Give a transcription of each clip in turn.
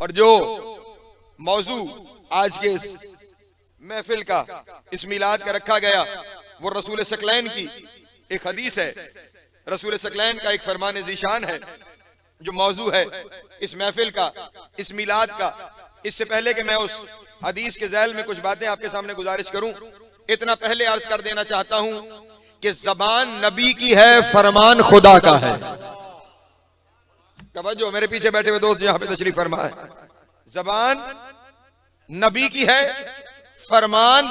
और जो मौजू आज के इस महफिल का, इस मिलाद का रखा गया, वो रसूल सकलैन की एक हदीस है। रसूल सकलैन का एक फरमान ज़ीशान है जो मौजू है इस महफिल का, इस मिलाद का। इससे पहले कि मैं उस हदीस के ज़ैल में कुछ बातें आपके सामने गुजारिश करूं, इतना पहले अर्ज कर देना चाहता हूं कि ज़बान नबी की है, फरमान खुदा का है। तवज्जो, मेरे पीछे बैठे हुए दोस्त यहाँ पे तशरीफ फरमा है। ज़बान नबी की है, फरमान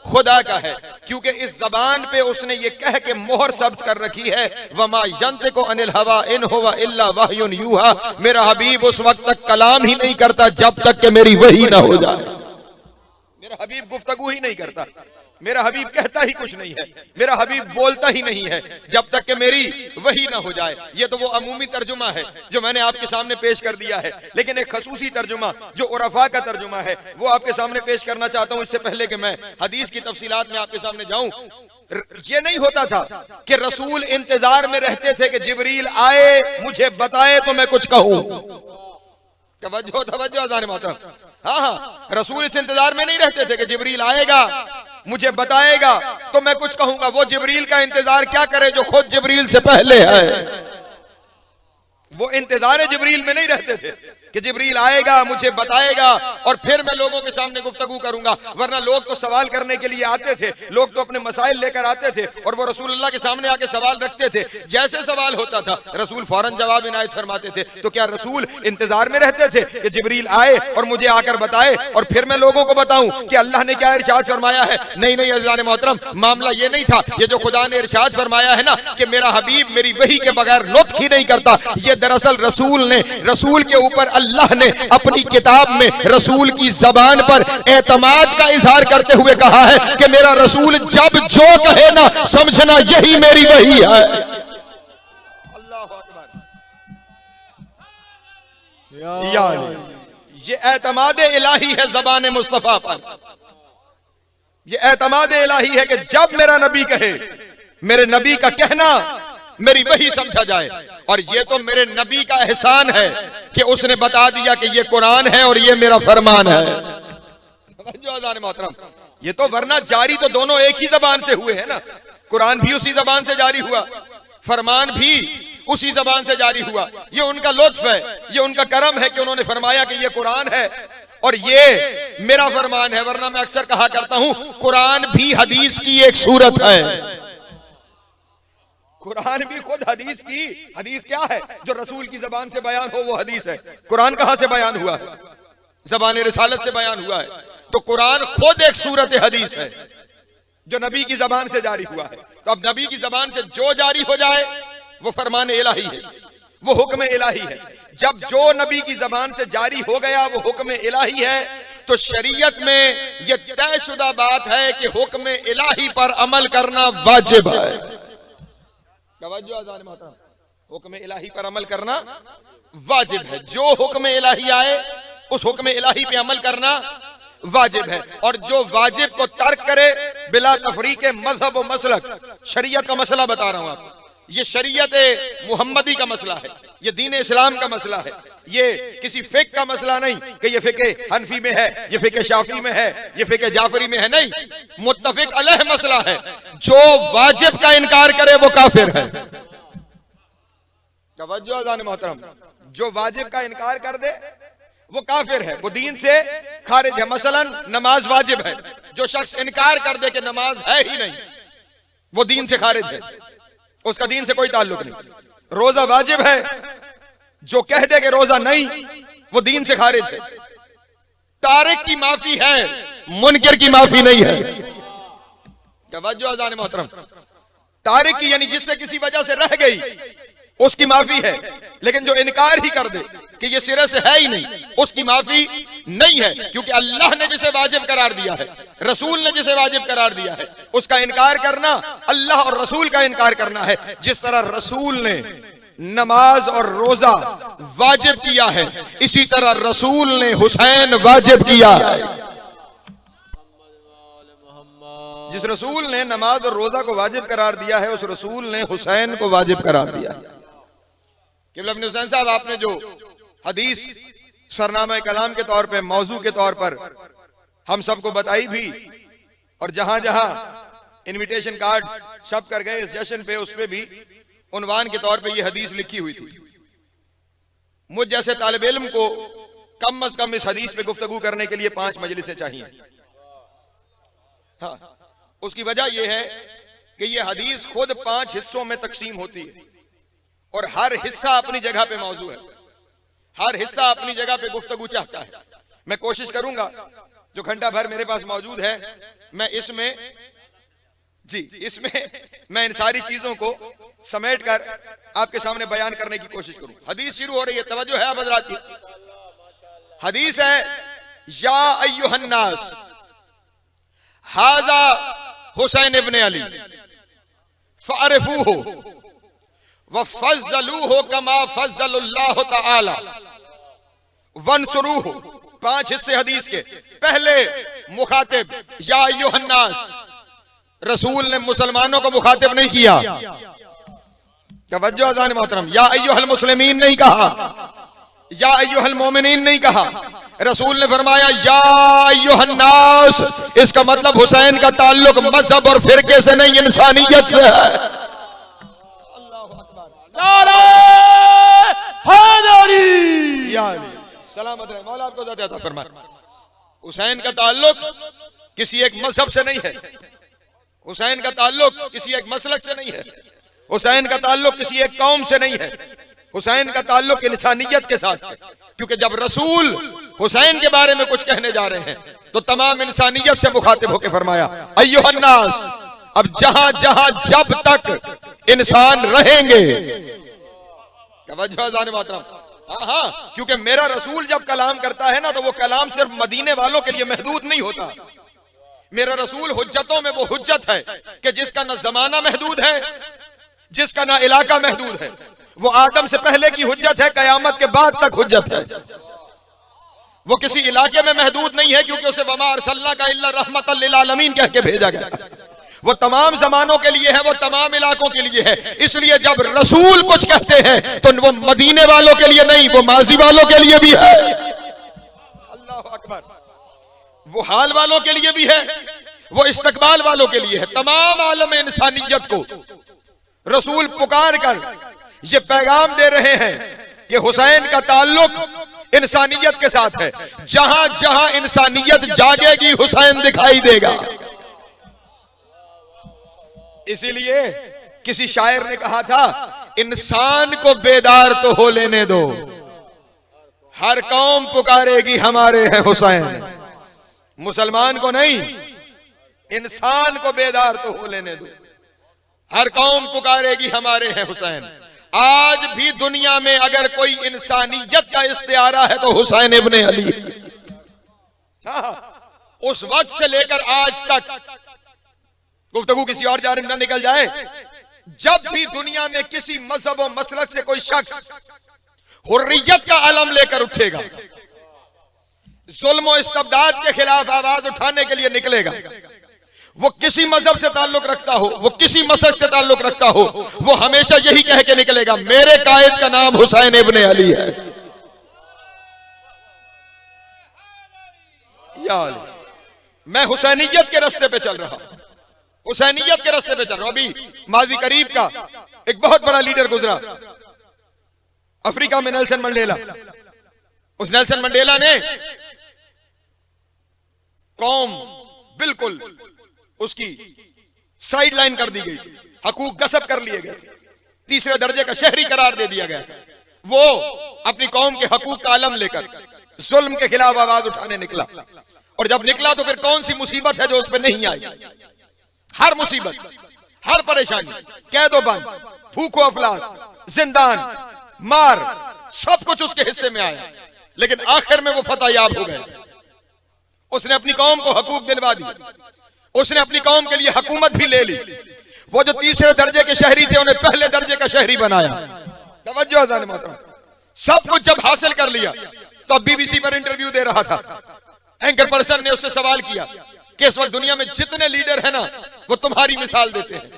खुदा का है, क्योंकि इस जबान पे उसने ये कह के मोहर सब्त कर रखी है, वमा यंतिकु अनिल हवा इन हुवा इल्ला वह्युन यूहा। मेरा हबीब उस वक्त तक कलाम ही नहीं करता जब तक कि मेरी वही ना हो जाए। मेरा हबीब गुफ्तगू ही नहीं करता, मेरा हबीब कहता ही कुछ नहीं है, मेरा हबीब बोलता ही नहीं है जब तक कि मेरी वही ना हो जाए। ये तो वो अमूमी तर्जुमा है जो मैंने आपके सामने पेश कर दिया है, लेकिन एक खसूसी तर्जुमा जो उरफा का तर्जुमा है वो आपके सामने पेश करना चाहता हूं। इससे पहले कि मैं हदीस की तफसीलात में आपके सामने जाऊं, ये नहीं होता था कि रसूल इंतजार में रहते थे कि जिब्रील आए, मुझे बताए तो मैं कुछ कहूं। तवज्जो तवज्जो अज़ान मोहतरम, हाँ हाँ, रसूल इस इंतजार में नहीं रहते थे कि जिब्रील आएगा, मुझे बताएगा तो मैं कुछ कहूंगा। वो जिब्रील का इंतजार क्या करे जो खुद जिब्रील से पहले है। वो इंतजार जिब्रील में नहीं रहते थे कि जिब्रील आएगा, मुझे बताएगा और फिर मैं लोगों के सामने गुफ्तगू करूंगा। वरना लोग तो सवाल करने के लिए आते थे, लोग तो अपने मसाइल लेकर आते थे और वो रसूलुल्लाह के सामने आके सवाल रखते थे। जैसे सवाल होता था रसूल फौरन जवाब इनायत फरमाते थे। तो क्या रसूल इंतजार में रहते थे कि जिब्रील आए और मुझे आकर बताए और फिर मैं लोगों को बताऊं कि अल्लाह ने क्या इरशाद फरमाया है? नहीं नहीं अज़ीज़ान मोहतरम, मामला ये नहीं था। ये जो खुदा ने इरशाद फरमाया है ना कि मेरा हबीब मेरी वही के बगैर नुत्क ही नहीं करता, ये दरअसल रसूल के ऊपर अल्लाह ने अपनी किताब में रसूल की जबान पर एतमाद का इजहार करते हुए कहा है कि मेरा रसूल जब जो कहे ना समझना यही मेरी वही है। अल्लाह अकबर। ये एतमाद इलाही है जबान मुस्तफा पर, ये एतमाद इलाही है कि जब मेरा नबी कहे, मेरे नबी का कहना मेरी वही समझा जाए। और ये तो मेरे नबी का एहसान है कि उसने बता दिया कि ये कुरान है और ये मेरा फरमान है। ये तो वरना जारी तो दोनों एक ही जबान से हुए हैं ना। कुरान भी उसी जबान से जारी हुआ, फरमान भी उसी जबान से जारी हुआ। ये उनका लुत्फ है, ये उनका करम है कि उन्होंने फरमाया कि ये कुरान है और ये मेरा फरमान है। वरना मैं अक्सर कहा करता हूं कुरान भी हदीस की एक सूरत है। कुरान भी खुद हदीस की, हदीस क्या है? जो रसूल की जबान से बयान हो वो हदीस है। कुरान कहां से बयान हुआ है? जबान रिसालत से बयान हुआ है। तो कुरान खुद एक सूरत हदीस है जो नबी की जबान से जारी हुआ है। तो अब नबी की जबान से जो जारी हो जाए वो फरमान इलाही है, वो हुक्म इलाही है। जब जो नबी की जबान से जारी हो गया वो हुक्म इलाही है, तो शरीयत में यह तयशुदा बात है कि हुक्म इलाही पर अमल करना वाजिब है। हुक्म इलाही पर अमल करना वाजिब है। जो हुक्म इलाही आए उस हुक्म इलाही पे अमल करना वाजिब है। और जो वाजिब को तर्क करे बिला तफरीक मजहब और मसलक, शरीयत का मसला बता रहा हूं आपको, ये शरीयत मुहम्मदी का मसला है, ये दीन इस्लाम का मसला है। ये किसी फिक का मसला नहीं कि ये फिके हनफी में है, ये फिके शाफी में है, ये फिके जाफरी में है, नहीं, मुत्तफिक अलह मसला है। जो वाजिब का इनकार करे वो काफिर है। तवज्जो अज़ान मोहतरम, जो वाजिब का इनकार कर दे वो काफिर है, वो दीन से खारिज है। मसलन नमाज वाजिब है, जो शख्स इनकार कर दे कि नमाज है ही नहीं वो दीन से खारिज है, उसका दीन से कोई ताल्लुक नहीं। रोजा वाजिब है, जो कह दे कि रोजा नहीं वो दीन से खारिज है। तारिक की माफी है, मुनकिर की माफी नहीं है। तवज्जो अज़ान मोहतरम, तारिक की यानी जिससे किसी वजह से रह गई उसकी माफी है, लेकिन जो इनकार ही कर दे कि ये सिरे से है ही नहीं उसकी माफी नहीं है। क्योंकि अल्लाह ने जिसे वाजिब करार दिया है, रसूल ने जिसे वाजिब करार दिया है, उसका इनकार करना अल्लाह और रसूल का इनकार करना है। जिस तरह रसूल ने नमाज और रोजा वाजिब किया है, इसी तरह रसूल ने हुसैन वाजिब किया है। जिस रसूल ने नमाज और रोजा को वाजिब करार दिया है, उस रसूल ने हुसैन को वाजिब करार दिया है। क़िबला इब्न हुसैन साहब, आपने जो हदीस सरनामा कलाम के तौर पे, मौजू के तौर पर हम सबको बताई भी, और जहां जहां इनविटेशन कार्ड छप कर गए इस जश्न पे, उस पे भी उन्वान के तौर पे ये हदीस लिखी हुई थी। मुझ जैसे तालिब इल्म को कम से कम इस हदीस पे गुफ्तगू करने के लिए 5 मजलिसें चाहिए। हाँ, उसकी वजह यह है कि यह हदीस खुद 5 हिस्सों में तकसीम होती है और हर हिस्सा अपनी जगह पे मौजू है, हर हिस्सा अपनी जगह पे गुफ्तगू चाहता है। मैं कोशिश करूंगा जो घंटा भर मेरे पास मौजूद है, मैं इसमें मैं इन सारी चीजों को समेट कर आपके सामने बयान करने की कोशिश करूं। हदीस शुरू हो रही है, तवज्जो है आप हज़रात की। हदीस है, या अय्युहन्नास हाजा हुसैन इब्ने अली फअरिफूहु व फज़्ज़लूहु कमा फज़्ज़लल्लाहु तआला वंसुरूहु। 5 हिस्से हदीस के। पहले मुखातिब या अय्युहन्नास, रसूल ने मुसलमानों को मुखातिब नहीं किया, तवज्जो अज़ान मोहतरम, या अय्युहल मुस्लिमीन नहीं कहा, या अय्युहल मोमिनीन नहीं कहा, रसूल ने फरमाया या अय्युहन्नास। इसका मतलब हुसैन का ताल्लुक मजहब और फिरके से नहीं, इंसानियत से है। नारे हैदरी, सलामत रहे, मौला आपको ज़िंदा अता फरमाए। हुसैन का ताल्लुक किसी एक मजहब से नहीं है, हुसैन का ताल्लुक किसी एक मसलक से नहीं है, हुसैन का ताल्लुक किसी एक कौम से नहीं है, हुसैन का ताल्लुक इंसानियत के साथ है। क्योंकि जब रसूल हुसैन के बारे में कुछ कहने जा रहे हैं तो तमाम इंसानियत से मुखातिब होकर फरमाया अय्युहन्नास। अब जहां जहां जब तक इंसान रहेंगे, हाँ, क्योंकि मेरा रसूल जब कलाम करता है ना, तो वो कलाम सिर्फ मदीने वालों के लिए महदूद नहीं होता। मेरा रसूल हुज्जतों में वो हुज्जत है कि जिसका ना जमाना महदूद है, जिसका ना इलाका महदूद है। वो आदम से पहले की हुज्जत है, कयामत के बाद तक हुज्जत है। वो किसी इलाके में महदूद नहीं है, क्योंकि उसे वमा अरसलनाका इल्ला रहमतल लिल आलमीन कह के भेजा गया। वो तमाम जमानों के लिए है, वो तमाम इलाकों के लिए है। इसलिए जब रसूल कुछ कहते हैं तो वो मदीने वालों के लिए नहीं, वो माजी वालों के लिए भी है। अल्लाहु अकबर। वो हाल वालों के लिए भी है, वो इस्तकबाल वालों के लिए है। तमाम आलम इंसानियत को रसूल पुकार कर ये पैगाम दे रहे हैं कि हुसैन का ताल्लुक इंसानियत के साथ है। जहां जहां इंसानियत जागेगी, हुसैन दिखाई देगा। इसीलिए किसी शायर ने कहा था, इंसान को बेदार तो हो लेने दो, हर कौम पुकारेगी हमारे हैं हुसैन। मुसलमान को नहीं, इंसान को बेदार तो हो लेने दो, हर कौम पुकारेगी हमारे हैं हुसैन। आज भी दुनिया में अगर कोई इंसानियत का इस्तिआरा है तो हुसैन इब्ने अली। उस वक्त से लेकर आज तक, गुफ्तगू किसी और जानिब न निकल जाए, जब भी दुनिया में किसी मजहब और मसलक से कोई शख्स हुर्रियत का अलम लेकर उठेगा, जुल्म और इस्तबदाद के खिलाफ आवाज उठाने के लिए निकलेगा, वो किसी मजहब से ताल्लुक रखता हो, वो किसी मसलक से ताल्लुक रखता हो, वो हमेशा यही कह के निकलेगा, मेरे कायद का नाम हुसैन इब्ने अली है। या अली, मैं हुसैनियत के रास्ते पे चल रहा हूं, हुसैनियत के रास्ते पे चल रहा हूं। अभी माजी करीब का एक बहुत बड़ा लीडर गुजरा अफ्रीका में, नेल्सन मंडेला। उस नेल्सन मंडेला ने कौम बिल्कुल उसकी साइड लाइन कर दी गई, हकूक गसब कर लिए गए, तीसरे दर्जे का शहरी करार दे दिया गया। वो अपनी कौम के हकूक का आलम लेकर जुल्म के खिलाफ आवाज उठाने निकला, और जब निकला तो फिर कौन सी मुसीबत है जो उस पर नहीं आई। हर मुसीबत, हर परेशानी, कैदो बंद, भूखो अफलास, जिंदान, मार, सब कुछ उसके हिस्से में आया, लेकिन आखिर में वो फतह याब हो गए। उसने अपनी कौम को हकूक दिलवा दी, उसने अपनी कौम के लिए हुकूमत भी ले ली। वो जो तीसरे दर्जे के शहरी थे उन्हें पहले दर्जे का शहरी बनाया। तवज्जो अज़ान मोहतरम, सब कुछ जब हासिल कर लिया तो बीबीसी पर इंटरव्यू दे रहा था। एंकर पर्सन ने उससे सवाल किया कि इस वक्त दुनिया में जितने लीडर हैं ना, वो तुम्हारी मिसाल देते हैं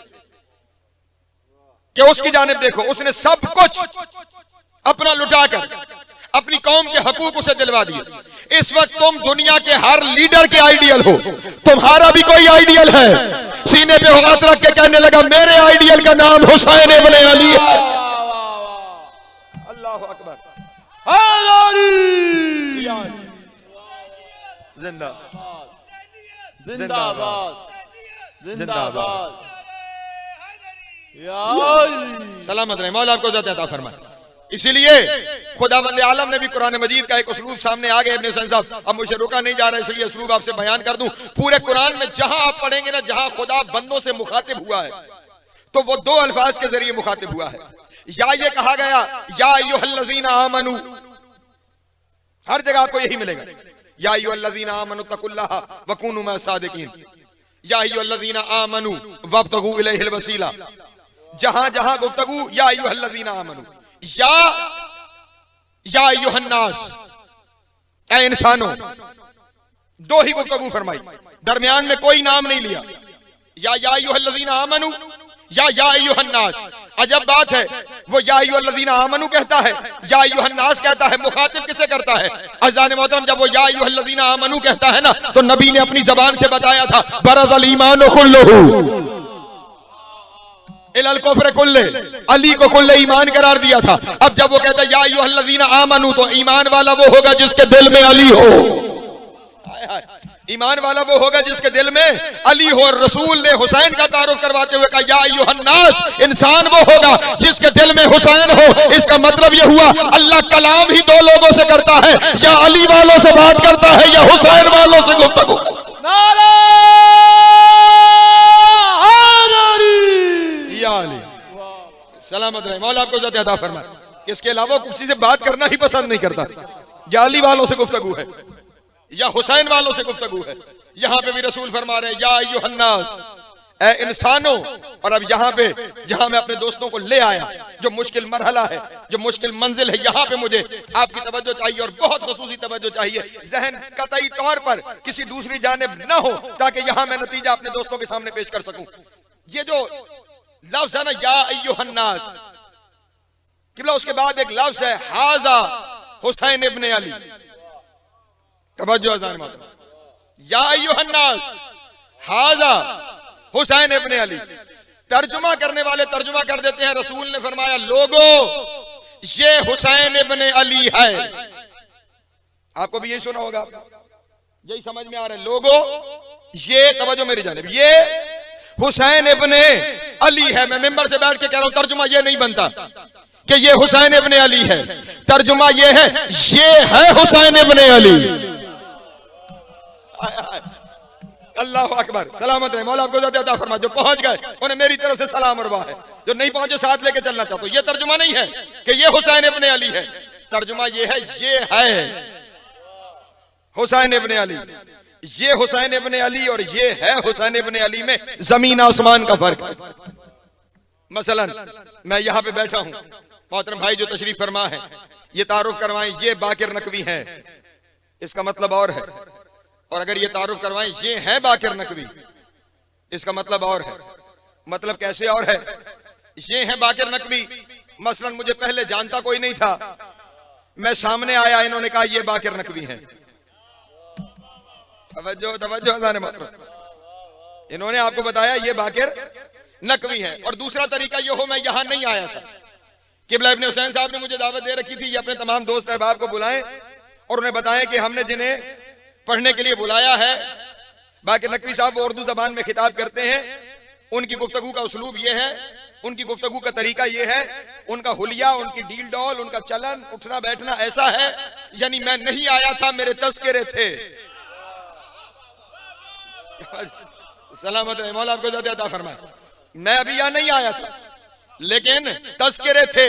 कि उसकी जानिब देखो। उसने सब कुछ अपना लुटाकर अपनी कौम के हकूक उसे दिलवा दिए। इस वक्त तुम दुनिया के हर लीडर के आइडियल हो, तुम्हारा भी कोई आइडियल है। सीने पे हाथ रख के कहने लगा मेरे आइडियल का नाम हुसैन इब्ने अली है। अल्लाह अकबर, जिंदाबाद जिंदाबाद जिंदाबाद। सलामत रहे, मौला आपको ज़िंदगी अता फरमाए। इसीलिए खुदावंद आलम ने भी कुरान मजीद का एक उसलूब सामने आ गए। इब्ने हुसैन साहब, अब मुझे रोका नहीं जा रहा है, इसलिए उसलूब आपसे बयान कर दूं। पूरे कुरान में जहां आप पढ़ेंगे ना, जहां खुदा बंदों से मुखातिब हुआ है, तो वो दो अल्फाज के जरिए मुखातिब हुआ है। या ये कहा गया या अय्युहल्लज़ीना आमनू, हर जगह आपको यही मिलेगा, या अय्युहल्लज़ीना आमनू तकुल्लाह वकूनू मअस सादिकीन, या अय्युहल्लज़ीना आमनू वब्तगू इलैहिल वसीला। जहां जहां गुफ्तगू या अय्युहल्लज़ीना आमनू, या अय्युहन्नास, ऐ इंसानों, दो ही गुफ्तगू फरमाई, दरमियान में कोई नाम नहीं लिया। या अय्युहल्लज़ीना आमनू या अय्युहन्नास। अजब बात है, वो या अय्युहल्लज़ीना आमनू कहता है, या अय्युहन्नास कहता है, मुखातिब किसे करता है? अज़ान मोहतरम, जब वो या अय्युहल्लज़ीना आमनू कहता है ना, तो नबी ने अपनी जबान से बताया था बरज़ल ईमानु कुल्लुहु इलल कुफ्र कुल्ले, अली को कुल्ले ईमान करार दिया था। अब जब वो कहता है या अय्युहल्लज़ीना आमनू, तो ईमान वाला वो होगा जिसके दिल में अली हो। ईमान वाला वो होगा जिसके दिल में अली हो। रसूल ने हुसैन का तारुफ करवाते हुए कहा या अय्युहन्नास, इंसान वो होगा जिसके दिल में हुसैन हो। इसका मतलब ये हुआ अल्लाह कलाम ही दो लोगों से करता है, या अली वालों से बात करता है या हुसैन वालों से गुफ्तगू। सलामत रहे, मौला आपको ज़िंदगी अता फरमाए। इसके अलावा किसी से बात करना ही पसंद नहीं करता। या अली वालों से गुफ्तगू है या हुसैन वालों से गुफ्तगू है। यहां पे भी रसूल फरमा रहे हैं या अय्युहन्नास, ऐ इंसानों। और अब यहाँ पे जहां मैं अपने दोस्तों को ले आया, जो मुश्किल मरहला है, जो मुश्किल मंजिल है, यहाँ पे मुझे आपकी तवज्जो चाहिए और बहुत खुसूसी तवज्जो चाहिए। जहन कतई तौर पर किसी दूसरी जानिब न हो, ताकि यहाँ मैं नतीजा अपने दोस्तों के सामने पेश कर सकूं। ये जो लफ्ज है ना या अय्युहन्नास, किबला, उसके बाद एक लफ्ज है हाजा हुसैन इब्ने अली। तवज्जो अज़ान माता, या अय्युहन्नास हाजा हुसैन इब्ने अली। तर्जुमा करने वाले तर्जुमा कर देते हैं, रसूल ने फरमाया लोगो ये हुसैन इब्ने अली है। आपको भी यही सुना होगा, यही समझ में आ रहा है। लोगो ये, तवज्जो मेरी जानिब, ये हुसैन इब्ने अली है। मैं मिंबर से बैठ के कह रहा हूं, तर्जुमा ये नहीं बनता कि ये हुसैन इब्ने अली है, तर्जुमा ये है हुसैन इब्ने अली। अल्लाह अकबर, सलामत रहे, मौला आपको ज़िंदगी अता फरमाए। जो पहुंच गए उन्हें मेरी तरफ से सलाम और है, जो नहीं पहुंचे साथ लेके चलना चाहते हो। ये तर्जुमा नहीं है कि ये हुसैन इब्ने अली है, तर्जुमा ये है हुसैन इब्ने अली। ये हुसैन इब्ने अली और ये है हुसैन इब्ने अली में जमीन आसमान का फर्क है। मसलन मैं यहां पे बैठा हूं, मोहतरम भाई जो तशरीफ फरमा है, ये तारुफ करवाएं ये बाकिर नकवी हैं, इसका मतलब और है। और अगर ये तारुफ करवाएं ये है बाकिर नकवी, इसका मतलब और है। मतलब कैसे और है? ये है बाकिर नकवी, मसलन मुझे पहले जानता कोई नहीं था, मैं सामने आया, इन्होंने कहा ये बाकिर नकवी हैं। तवज्जो इन्होंने आपको बताया ये बाकिर नकवी है। और दूसरा तरीका ये हो, मैं यहां नहीं आया था, किबला इब्ने हुसैन साहब ने मुझे दावत दे रखी थी, ये अपने तमाम दोस्त अहबाब को बुलाएं और उन्हें बताएं कि हमने जिन्हें पढ़ने के लिए बुलाया है, बाकी नकवी साहब वो उर्दू जबान में खिताब करते हैं, उनकी गुफ्तगू का उसलूब ये है, उनकी गुफ्तगू का तरीका ये है, उनका हुलिया, उनकी डील डॉल, उनका चलन उठना बैठना ऐसा है, यानी मैं नहीं आया था, मेरे तस्करे थे। सलामत रहे, मौला आपको ज़िंदगी अता फरमाए। मैं अभी यहाँ नहीं आया था, लेकिन तस्करे थे,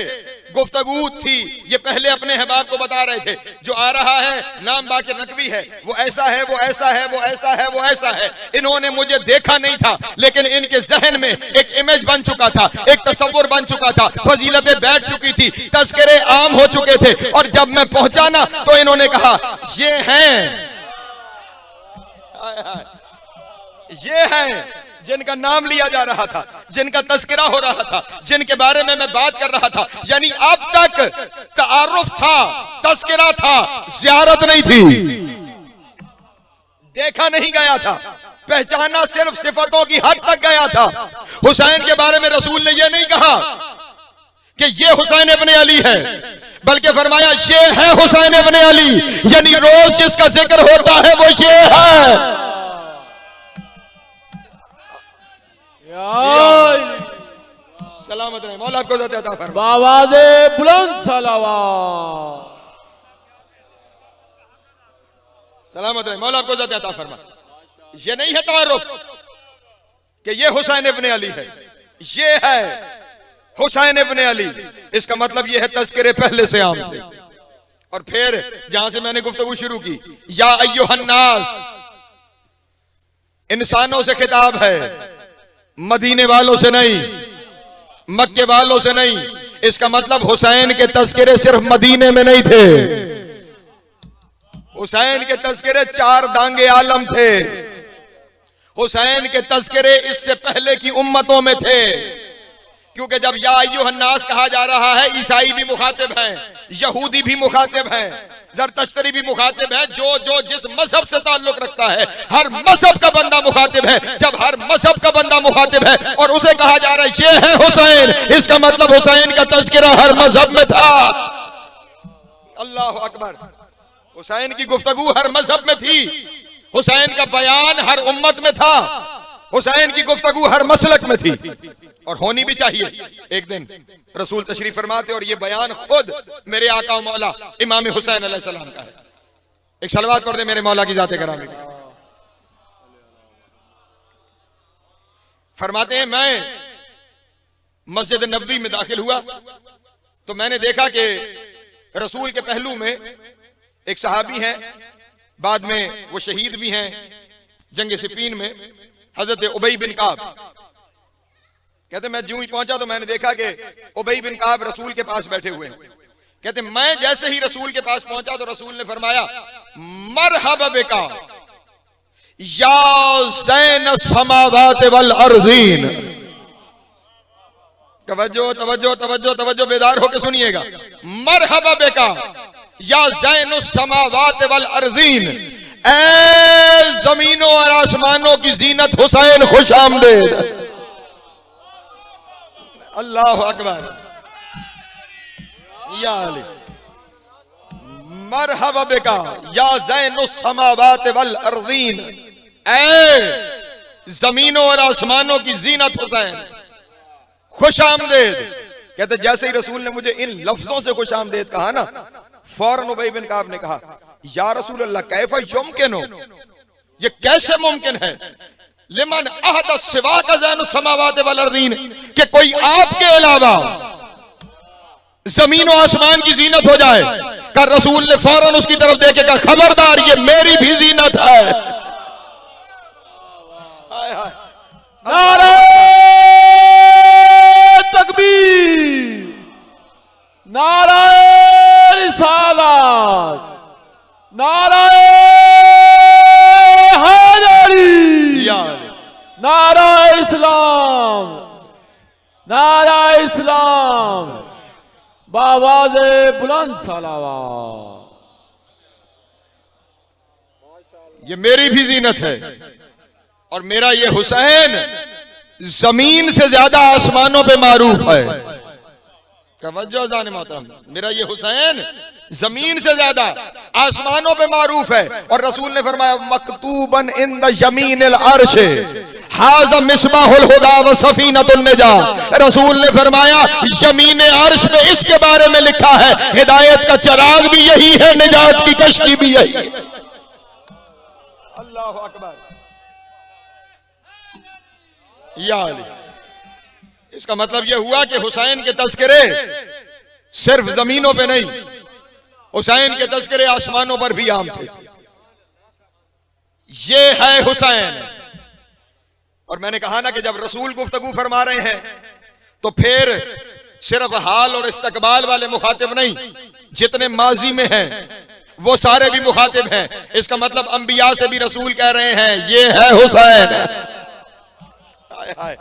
गुफ्तगू थी, ये पहले अपने अहबाब को बता रहे थे, जो आ रहा है नाम बाकिर नकवी है, वो ऐसा है, वो ऐसा है, वो ऐसा है, वो ऐसा है। इन्होंने मुझे देखा नहीं था, लेकिन इनके जहन में एक इमेज बन चुका था, एक तस्वुर बन चुका था, फजीलतें बैठ चुकी थी, तस्करे आम हो चुके थे। और जब मैं पहुंचा ना, तो इन्होंने कहा ये हैं जिनका नाम लिया जा रहा था, जिनका तस्करा हो रहा था, जिनके बारे में मैं बात कर रहा था, यानी अब तक तारुफ था, तस्करा था, ज़ियारत नहीं थी, देखा नहीं गया था, पहचाना सिर्फ सिफतों की हद तक गया था। हुसैन के बारे में रसूल ने यह नहीं कहा कि ये हुसैन इब्ने अली है, बल्कि फरमाया ये है हुसैन इब्ने अली, यानी रोज जिसका जिक्र होता है वो ये है। सलामत रहे, मौला आपको ज़िंदगी अता फरमाए। बावाज़े बुलंद सलावत। सलामत रहे, मौला आपको ज़िंदगी अता फरमाए। ये नहीं है तारुफ कि ये हुसैन इब्ने अली है, ये है हुसैन इब्ने अली। इसका मतलब ये है तज़किरे पहले से आम थे। और फिर जहां से मैंने गुफ्तगू शुरू की, या अय्युहन्नास, इंसानों से खिताब है, मदीने वालों से नहीं, मक्के वालों से नहीं। इसका मतलब हुसैन के तज़किरे सिर्फ मदीने में नहीं थे, हुसैन के तज़किरे चार दांगे आलम थे, हुसैन के तज़किरे इससे पहले की उम्मतों में थे। क्योंकि जब या अय्युहन्नास कहा जा रहा है, ईसाई भी मुखातिब हैं, यहूदी भी मुखातिब हैं, ज़रतश्तरी भी मुखातिब है, जो जिस मजहब से ताल्लुक रखता है, हर मजहब का बंदा मुखातिब है। जब हर मजहब का बंदा मुखातिब है और उसे कहा जा रहा है ये है हुसैन, इसका मतलब हुसैन का तज़किरा हर मजहब में था। अल्लाह अकबर। हुसैन की गुफ्तगू हर मजहब में थी, हुसैन का बयान हर उम्मत में था, हुसैन की गुफ्तगू हर मसलक में थी, और होनी भी चाहिए। एक दिन रसूल तशरीफ फरमाते और ये बयान खुद मेरे आका और मौला इमाम हुसैन अलैहिस्सलाम का है। एक सलवात पढ़ दे मेरे मौला की जाते करामी। फरमाते हैं मैं मस्जिद नबवी में दाखिल हुआ तो मैंने देखा कि रसूल के पहलू में एक सहाबी हैं, बाद में वो शहीद भी हैं जंग सिफीन में, हजरत उबई बिन काब। कहते मैं ज्यों ही पहुंचा तो मैंने देखा कि उबई बिन काब रसूल के पास बैठे हुए हैं। कहते मैं जैसे ही रसूल के पास पहुंचा तो रसूल ने फरमाया मरहबा बिका या ज़ैन समावात वल अर्ज़ीन। तवज्जो तवज्जो तवज्जो तवज्जो, बेदार होकर सुनिएगा। मरहबा बिका या ज़ैन समावात वल अर्ज़ीन, ऐ जमीनों और आसमानों की जीनत हुसैन, खुश आमदेद। अल्लाह अकबर। या अली मरहबा बिका या ज़ैनुस समावात वल अर्ज़ीन, ऐ जमीनों और आसमानों की जीनत हुसैन, खुश आमदेद। कहते जैसे ही रसूल ने मुझे इन लफ्जों से खुश आमदेद कहा ना, फौरन उबई बिन काब ने कहा या रसूल अल्लाह कैफा युमकिन हो, ये कैसे मुमकिन है, लिमन अहद सिवा का ज़ैनुस समावात वल अर्ज़ीन, कि कोई आपके अलावा जमीन और आसमान की जीनत हो जाए। कर रसूल ने फौरन उसकी तरफ देखे कहा खबरदार ये मेरी भी जीनत है। नारे तकबीर, नारे रिसालत, नारे हैदरी, नारा इस्लाम, नारा इस्लाम, बावाज़े बुलंद सलावत। ये मेरी भी जीनत है और मेरा ये हुसैन जमीन से ज्यादा आसमानों पे मारूफ है। तवज्जो जाने मोहतरम, मेरा ये हुसैन जमीन से ज्यादा आसमानों पे मारूफ है। और रसूल ने फरमाया मकतूबन इंद यमीनिल अर्श हाज़ा मिस्बाहुल हुदा व सफीनतुन निजा। रसूल ने फरमाया जमीन अर्श पे इसके बारे में लिखा है, हिदायत का चराग भी यही है, निजात की कश्ती भी यही है। अल्लाह अकबर। या अली, इसका मतलब यह हुआ कि हुसैन के तज़किरे सिर्फ जमीनों पे नहीं, हुसैन के तज़किरे आसमानों पर भी आम थे। ये है हुसैन। और मैंने कहा ना कि जब रसूल गुफ्तगू फरमा रहे हैं तो फिर सिर्फ हाल और इस्तकबाल वाले मुखातिब नहीं, जितने माजी में हैं वो सारे भी मुखातिब हैं। इसका मतलब अंबिया से भी रसूल कह रहे हैं ये है हुसैन। हाय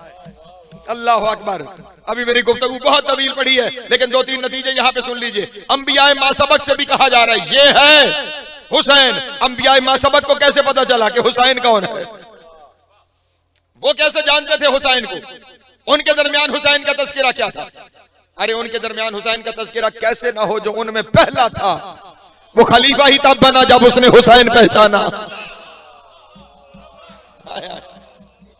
अल्लाह अकबर। अभी मेरी गुफ्तगू बहुत तवील पड़ी है, लेकिन 2-3 नतीजे यहां पे सुन लीजिए। अंबियाए मासबक से भी कहा जा रहा है ये है हुसैन। अंबियाए मासबक को कैसे पता चला कि हुसैन कौन है? वो कैसे जानते थे हुसैन को? उनके दरमियान हुसैन का तस्करा क्या था? अरे उनके दरमियान हुसैन का तस्करा कैसे ना हो, जो उनमें पहला था वो खलीफा ही तब बना जब उसने हुसैन पहचाना।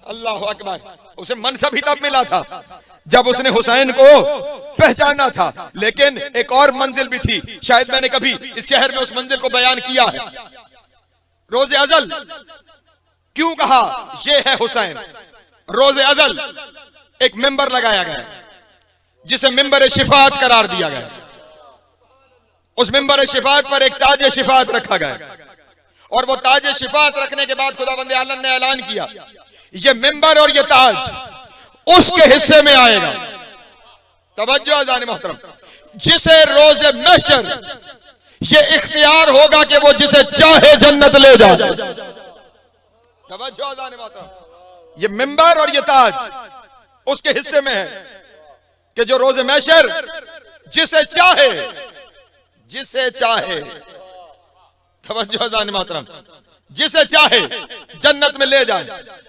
अल्लाह अकबर। उसे मनसब ही तब मिला था जब उसने हुसैन को पहचाना था। लेकिन एक और मंजिल भी थी, शायद मैंने कभी इस शहर में उस मंजिल को बयान किया है। रोज़े अज़ल क्यों कहा ये है हुसैन? रोज़े अज़ल एक मिंबर लगाया गया जिसे मिंबर शिफात करार दिया गया। उस मिंबर शिफात पर एक ताज शिफात रखा गया, और वो ताज शिफात रखने के बाद खुदावंद आलम ने ऐलान किया ये मिंबर और ये ताज उसके हिस्से में आएगा। तवज्जो अज़ान मोहतरम, जिसे रोज़े महशर ये इख्तियार होगा कि वो जिसे चाहे जन्नत ले जाए। तवज्जो अज़ान मोहतरम, ये मिंबर और ये ताज उसके हिस्से में है कि जो रोज़े महशर जिसे चाहे तवज्जो अज़ान मोहतरम, जिसे चाहे जन्नत में ले जाए।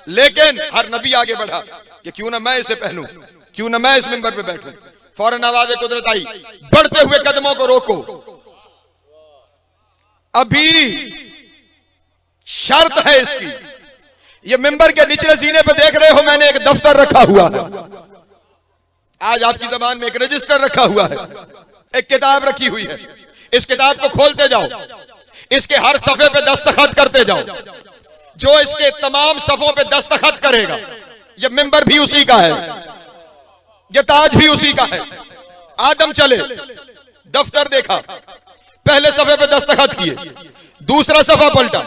लेकिन हर नबी आगे बढ़ा कि क्यों ना मैं इसे पहनूं, क्यों ना मैं इस मिंबर पे बैठूं। फौरन आवाज़ कुदरत आई, बढ़ते हुए कदमों को रोको, अभी शर्त है इसकी। ये मिंबर के निचले जीने पे देख रहे हो, मैंने एक दफ्तर रखा हुआ है। आज आपकी जबान में एक रजिस्टर रखा हुआ है, एक किताब रखी हुई है। इस किताब को खोलते जाओ, इसके हर सफे पे दस्तखत करते जाओ। जो इसके तमाम सफों पे दस्तखत करेगा, ये मिंबर भी उसी का है, ये ताज भी उसी का है। आदम चले, दफ्तर देखा, पहले सफे पे दस्तखत किए, दूसरा सफा पलटा,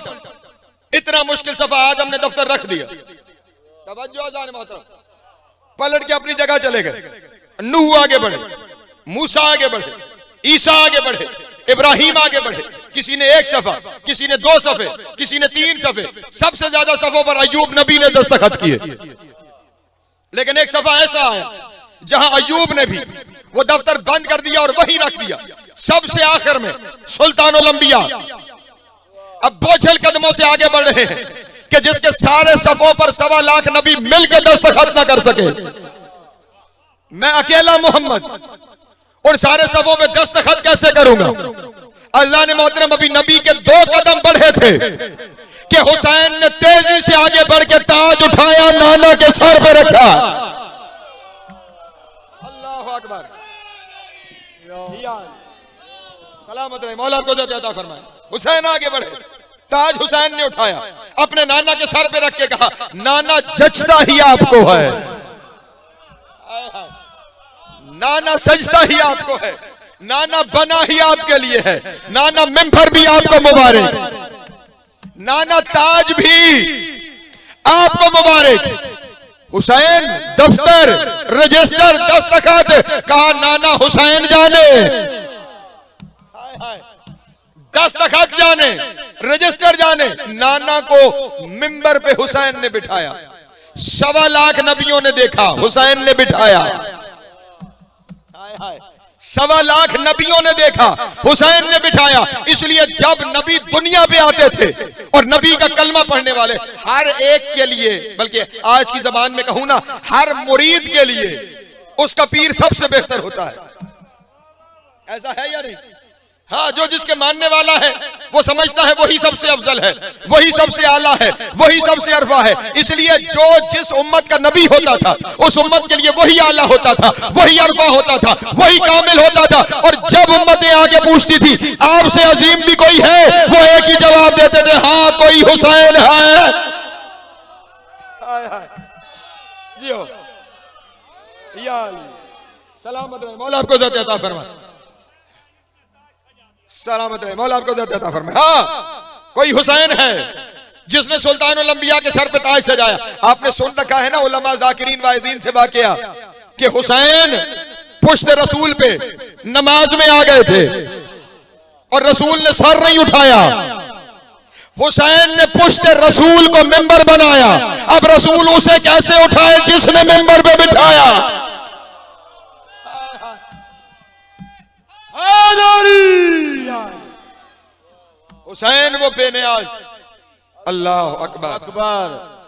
इतना मुश्किल सफा आदम ने दफ्तर रख दिया। तवज्जो अज़ान मोहतरम, पलट के अपनी जगह चले गए। नूह आगे बढ़े, मूसा आगे बढ़े, ईसा आगे बढ़े, इब्राहिम आगे बढ़े। किसी ने 1 सफा, किसी ने 2 सफे, किसी ने 3 सफे, सबसे ज्यादा सफों पर अय्यूब नबी ने दस्तखत किए। लेकिन एक सफा ऐसा आया जहां अय्यूब ने भी वो दफ्तर बंद कर दिया और वहीं रख दिया। सबसे आखिर में सुल्तानुल अंबिया अब बोझल कदमों से आगे बढ़ रहे हैं कि जिसके सारे सफों पर 1.25 लाख नबी मिलकर दस्तखत न कर सके। मैं अकेला मोहम्मद और सारे सफों पे दस्तखत कैसे करूंगा? अल्लाह ने मोहतरम अभी नबी के 2 कदम बढ़े थे कि हुसैन ने तेजी से आगे बढ़ के ताज उठाया, नाना के सर पे रखा। अल्लाह अकबर, सलामत रहे, मौला को अता फरमाए। हुसैन आगे बढ़े, ताज हुसैन ने उठाया, अपने नाना के सर पे रख के कहा नाना जचता ही आपको है, नाना सजता ही आपको है, नाना बना ही आपके लिए है, नाना मिंबर भी आपको मुबारक, नाना ताज भी आपको मुबारक। हुसैन दफ्तर, रजिस्टर, दस्तखत, कहा नाना हुसैन जाने, दस्तखत जाने, रजिस्टर जाने। नाना को मिंबर पे हुसैन ने बिठाया। 1.25 लाख नबियों ने देखा, हुसैन ने बिठाया। 1.25 लाख नबियों ने देखा, हुसैन ने बिठाया। इसलिए जब नबी दुनिया पे आते थे और नबी का कलमा पढ़ने वाले हर एक के लिए, बल्कि आज की जबान में कहूं ना, हर मुरीद के लिए उसका पीर सबसे बेहतर होता है। ऐसा है या नहीं? हाँ, जो जिसके मानने वाला है वो समझता है वही सबसे अफजल है, वही सबसे आला है, वही सबसे अरफा है। इसलिए जो जिस उम्मत का नबी होता था उस उम्मत के लिए वही आला होता था, वही अरफा होता था, वही कामिल होता था। और जब उम्मतें आगे पूछती थी आपसे अजीम भी कोई है, वो एक ही जवाब देते थे, हाँ कोई हुसैन है। सलामत रहे, मौला आपको इज़्ज़त अता फरमाए, सलामत रहे, मौला आपको इज़्ज़त अता फरमाए। हाँ, कोई हुसैन है जिसने सुल्तानुल अंबिया के सर पे ताज सजाया। आपने सुन रखा है ना उलमा ज़ाकिरीन वाइज़ीन से वाक़या कि हुसैन पुश्त रसूल पे नमाज में आ गए थे और रसूल ने सर नहीं उठाया। हुसैन ने पुश्त रसूल को मेंबर बनाया, अब रसूल उसे कैसे उठाए जिसने मेंबर पे बिठाया। हुसैन वो बेनियाज। अल्लाह अकबर।